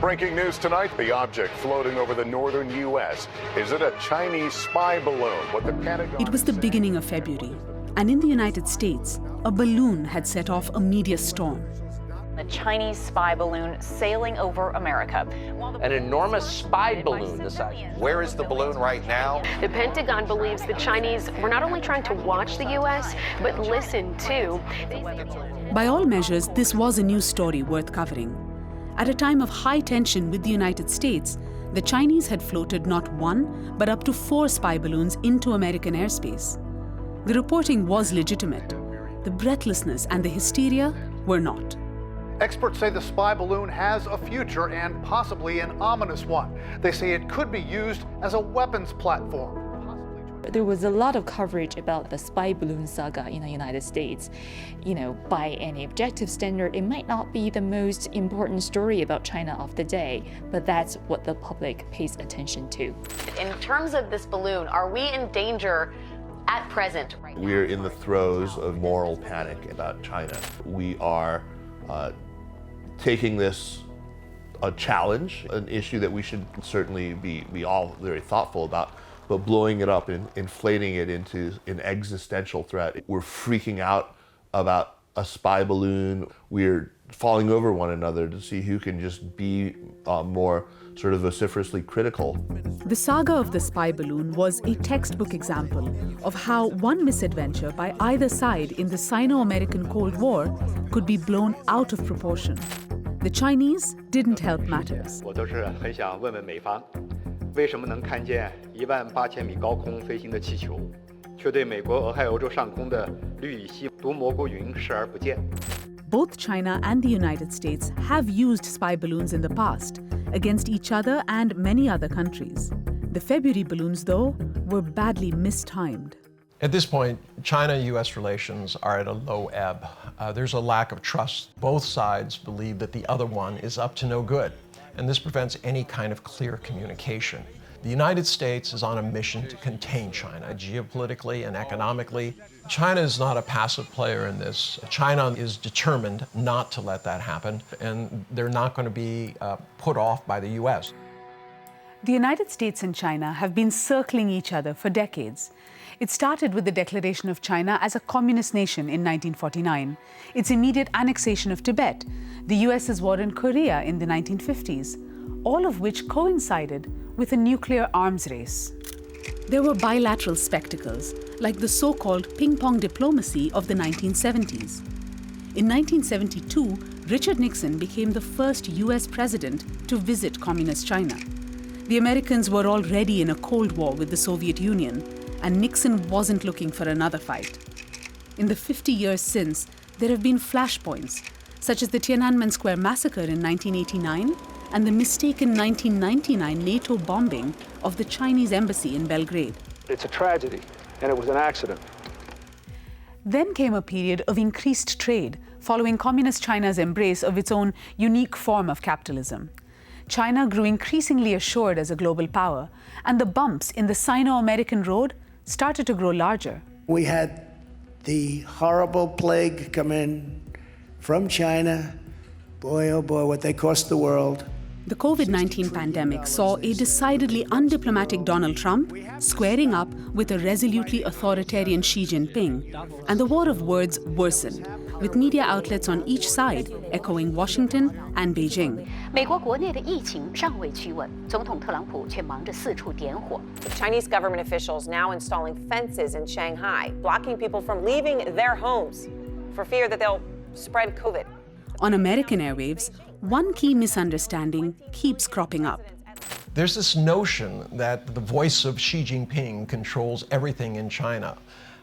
Breaking news tonight, the object floating over the northern U.S. Is it a Chinese spy balloon? What the Pentagon It was the beginning of February, and in the United States, a balloon had set off a media storm. A Chinese spy balloon sailing over America. An enormous spy balloon the size. Where is the balloon right now? The Pentagon believes the Chinese were not only trying to watch the U.S., but listen too. By all measures, this was a news story worth covering. At a time of high tension with the United States, the Chinese had floated not one, but up to 4 spy balloons into American airspace. The reporting was legitimate. The breathlessness and the hysteria were not. Experts say the spy balloon has a future and possibly an ominous one. They say it could be used as a weapons platform. There was a lot of coverage about the spy balloon saga in the United States. You know, by any objective standard, it might not be the most important story about China of the day, but that's what the public pays attention to. In terms of this balloon, are we in danger at present right now? We're in the throes of moral panic about China. We are taking this a challenge, an issue that we should certainly be all very thoughtful about, but blowing it up and inflating it into an existential threat. We're freaking out about a spy balloon. We're falling over one another to see who can just be more sort of vociferously critical. The saga of the spy balloon was a textbook example of how one misadventure by either side in the Sino-American Cold War could be blown out of proportion. The Chinese didn't help matters. 我都是很想问问美方，为什么能看见18000米高空飞行的气球，却对美国俄亥俄州上空的绿蚁系毒蘑菇云视而不见？ Both China and the United States have used spy balloons in the past against each other and many other countries. The February balloons, though, were badly mistimed. At this point, China-U.S. relations are at a low ebb. There's a lack of trust. Both sides believe that the other one is up to no good, and this prevents any kind of clear communication. The United States is on a mission to contain China, geopolitically and economically. China is not a passive player in this. China is determined not to let that happen, and they're not going to be put off by the U.S. The United States and China have been circling each other for decades. It started with the declaration of China as a communist nation in 1949, its immediate annexation of Tibet, the US's war in Korea in the 1950s, all of which coincided with a nuclear arms race. There were bilateral spectacles, like the so-called ping-pong diplomacy of the 1970s. In 1972, Richard Nixon became the first US president to visit communist China. The Americans were already in a Cold War with the Soviet Union, and Nixon wasn't looking for another fight. In the 50 years since, there have been flashpoints, such as the Tiananmen Square massacre in 1989 and the mistaken 1999 NATO bombing of the Chinese embassy in Belgrade. It's a tragedy, and it was an accident. Then came a period of increased trade following Communist China's embrace of its own unique form of capitalism. China grew increasingly assured as a global power, and the bumps in the Sino-American road started to grow larger. We had the horrible plague come in from China. Boy, oh boy, what they cost the world. The COVID-19 pandemic saw a decidedly undiplomatic Donald Trump squaring up with a resolutely authoritarian Xi Jinping, and the war of words worsened, with media outlets on each side echoing Washington and Beijing. 美国国内的疫情尚未趋稳，总统特朗普却忙着四处点火。Chinese government officials now installing fences in Shanghai, blocking people from leaving their homes for fear that they'll spread COVID. On American airwaves, one key misunderstanding keeps cropping up. There's this notion that the voice of Xi Jinping controls everything in China,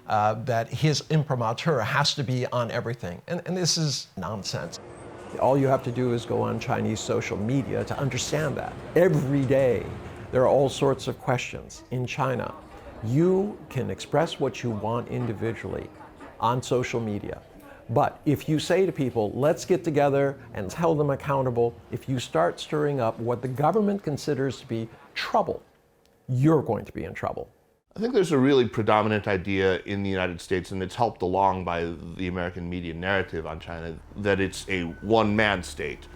that his imprimatur has to be on everything. And this is nonsense. All you have to do is go on Chinese social media to understand that. Every day, there are all sorts of questions in China. You can express what you want individually on social media. But if you say to people, let's get together and hold them accountable, if you start stirring up what the government considers to be trouble, you're going to be in trouble. I think there's a really predominant idea in the United States, and it's helped along by the American media narrative on China, that it's a one-man state,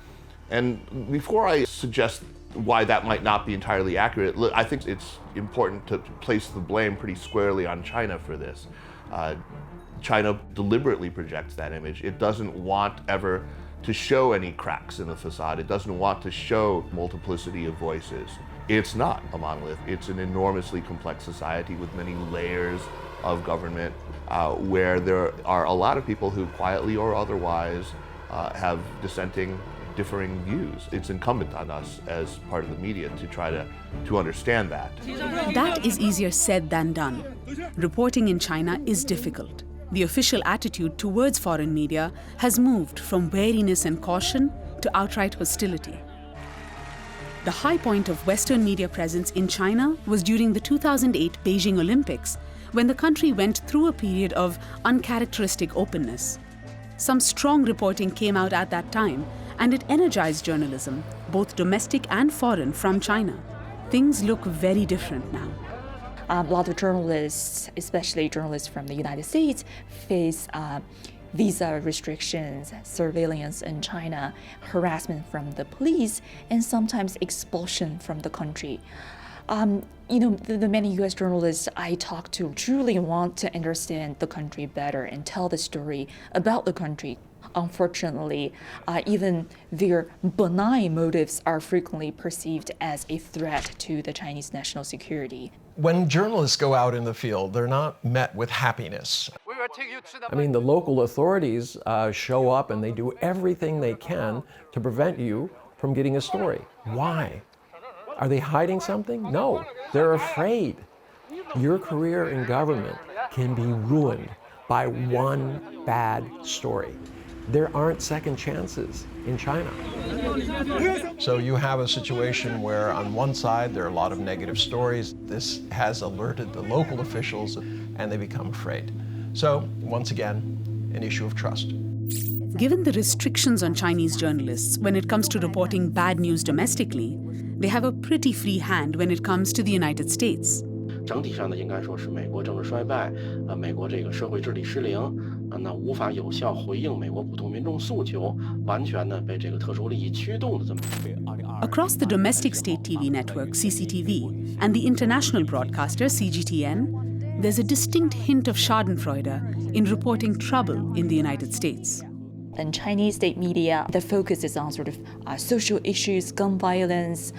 And before I suggest why that might not be entirely accurate, I think it's important to place the blame pretty squarely on China for this. China deliberately projects that image. It doesn't want ever to show any cracks in the facade. It doesn't want to show multiplicity of voices. It's not a monolith. It's an enormously complex society with many layers of government, where there are a lot of people who quietly or otherwise have differing views. It's incumbent on us as part of the media to try to understand that. That is easier said than done. Reporting in China is difficult. The official attitude towards foreign media has moved from wariness and caution to outright hostility. The high point of Western media presence in China was during the 2008 Beijing Olympics, when the country went through a period of uncharacteristic openness. Some strong reporting came out at that time, and it energized journalism, both domestic and foreign, from China. Things look very different now. A lot of journalists, especially journalists from the United States, face visa restrictions, surveillance in China, harassment from the police, and sometimes expulsion from the country. The many US journalists I talk to truly want to understand the country better and tell the story about the country. Unfortunately, even their benign motives are frequently perceived as a threat to the Chinese national security. When journalists go out in the field, they're not met with happiness. I mean, the local authorities show up and they do everything they can to prevent you from getting a story. Why? Are they hiding something? No, they're afraid. Your career in government can be ruined by one bad story. There aren't second chances in China. So you have a situation where on one side there are a lot of negative stories. This has alerted the local officials and they become afraid. So once again, an issue of trust. Given the restrictions on Chinese journalists when it comes to reporting bad news domestically, they have a pretty free hand when it comes to the United States. 整体上呢，应该说是美国政治衰败，美国这个社会治理失灵，那无法有效回应美国普通民众诉求，完全呢被这个特殊利益驱动的这么。Across the domestic state TV network CCTV and the international broadcaster CGTN, there's a distinct hint of Schadenfreude in reporting trouble in the United States. In Chinese state media, the focus is on sort of social issues, gun violence,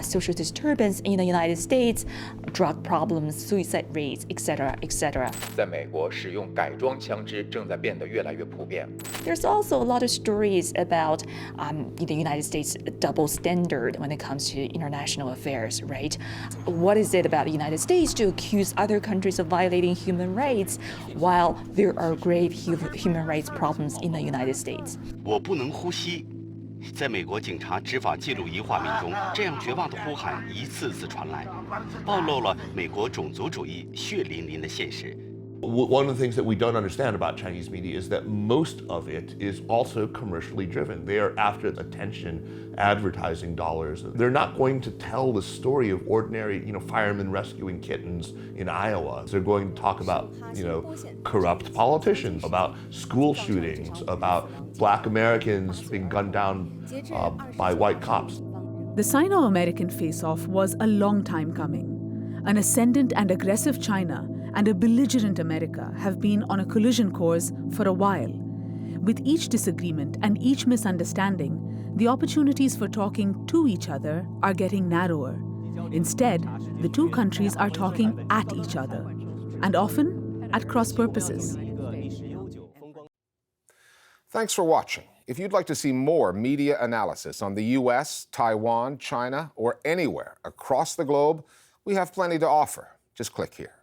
social disturbance in the United States, drug problems, suicide rates, etc., etc. 在美国，使用改装枪支正在变得越来越普遍。There's also a lot of stories about the United States' double standard when it comes to international affairs, right? What is it about the United States to accuse other countries of violating human rights while there are grave human rights problems in the United States? 我不能呼吸。在美国警察执法记录仪化民中，这样绝望的呼喊一次次传来，暴露了美国种族主义血淋淋的现实。 One of the things that we don't understand about Chinese media is that most of it is also commercially driven. They are after attention, advertising dollars. They're not going to tell the story of ordinary, firemen rescuing kittens in Iowa. They're going to talk about, corrupt politicians, about school shootings, about Black Americans being gunned down by white cops. The Sino-American face-off was a long time coming. An ascendant and aggressive China and a belligerent America have been on a collision course for a while. With each disagreement and each misunderstanding, the opportunities for talking to each other are getting narrower. Instead, the two countries are talking at each other, and often at cross purposes. Thanks for watching. If you'd like to see more media analysis on the US, Taiwan, China, or anywhere across the globe, we have plenty to offer. Just click here.